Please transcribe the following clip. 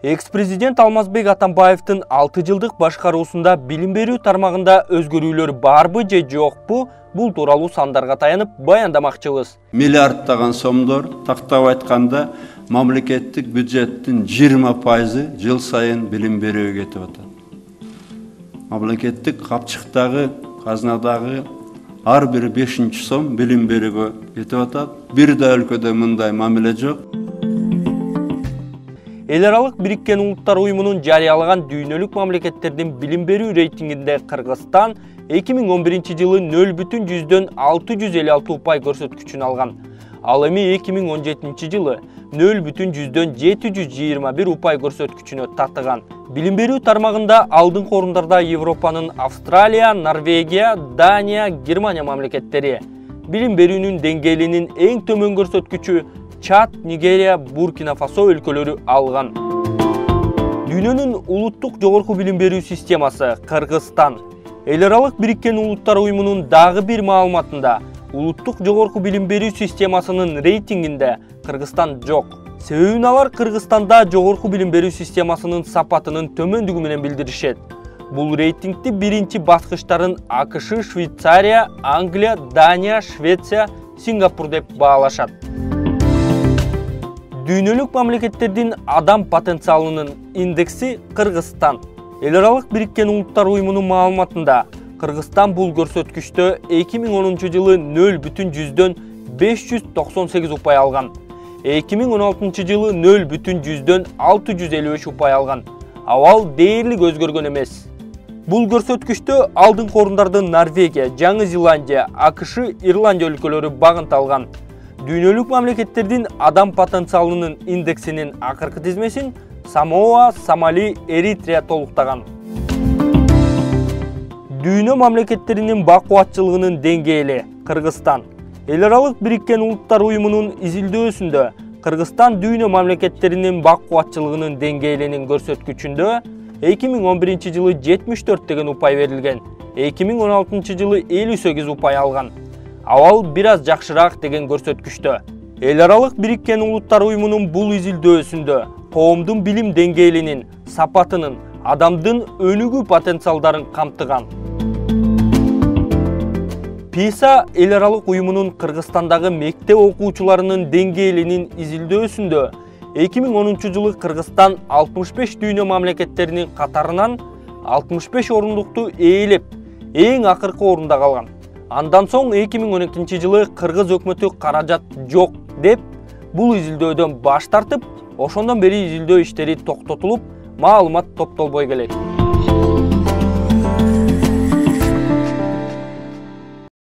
Экс-президент Алмазбек Атамбаевдин 6 жылдык башкаруусунда билим берүү тармагында өзгөрүүлөр барбы же жокпу? Бул тууралуу сандарга таянып баяндамакчыбыз. Миллиарддаган сомдор, тактап айтканда, мамлекеттик бюджеттин 20% жыл сайын билим берүүгө кетип атат. Мамлекеттик капчыктагы, казнадагы ар бир 5-нчи сом билим берүүгө кетип атат. Бир да өлкөдө мындай мамиле жок. Эл аралык Бириккен Улуттар уюмунун жарыялаган дүйнөлүк мамлекеттердин билим берүү рейтингинде Кыргызстан 2011 жылы 0,656 упай көрсөткүчүн алган. Ал эми 2017 жылы 0,721 упай көрсөткүчүнө татыган. Билим берүү тармагында алдыңкы орундарда Европанын Австралия, Норвегия, Дания, Германия мамлекеттери. Билим берүүнүн деңгээлинин эң төмөн көрсөткүчү Чад, Нигерия, Буркина Фасо өлкөлөрү алган. Дүйнөнүн улуттук жогорку билим берүү системасы Кыргызстан. Эл аралык Бириккен Улуттар уюмунун дагы бир маалыматында улуттук жогорку билим берүү системасынын рейтингинде Кыргызстан жок. Себебин алар Кыргызстанда жогорку билим берүү системасынын сапатынын төмөндүгү менен билдиришет. Бул рейтингти биринчи баскычтарын АКШ, Швейцария, Англия, Дания, Швеция, Сингапур деп баалашат. Дүйнөлүк мамлекеттердин адам потенциалынын индекси Кыргызстан. Эл аралык Бириккен Улуттар уюмунун маалыматында Кыргызстан бул көрсөткүчтө 2010 жылы 0,598 упай алган. 2016 жылы 0,653 упай алган. Абал дээрлик өзгөргөн эмес. Бул көрсөткүчтө алдыңкы орундарды Норвегия, Жаңы Зеландия, АКШ, Ирландия өлкөлөрү багынталган. Дүйнөлүк мамлекеттердин адам потенциалынын индексинин акыркы тизмесин Самоа, Сомали, Эритрея толуктаган. Дүйнө мамлекеттеринин бакубатчылыгынын деңгээли Кыргызстан. Эл аралык Бириккен Улуттар уюмунун изилдөөсүндө Кыргызстан дүйнө мамлекеттеринин бакубатчылыгынын деңгээлинин көрсөткүчүндө 2011 жылы 74 деген упай берилген, 2016 жылы 58 упай алган. Абал бир аз жакшыраак деген көрсөткүчтө. Эл аралык Бириккен Улуттар уюмунун бул изилдөөсүндө коомдун билим деңгээлинин, сапатынын, адамдын өнүгүү потенциалдарын камтыган. PISA эл аралык уюмунун Кыргызстандагы мектеп окуучуларынын деңгээлинин изилдөөсүндө 2010 жылы Кыргызстан 65 дүйнө мамлекеттеринин катарынан 65 орундукту ээлеп, эң акыркы орунда калган. Андан соң 2012 жылы Кыргыз өкмөтү каражат жок деп бул изилдөөдөн баш тартып, ошондон бери изилдөө иштери токтотулуп, маалымат топтолбой келет.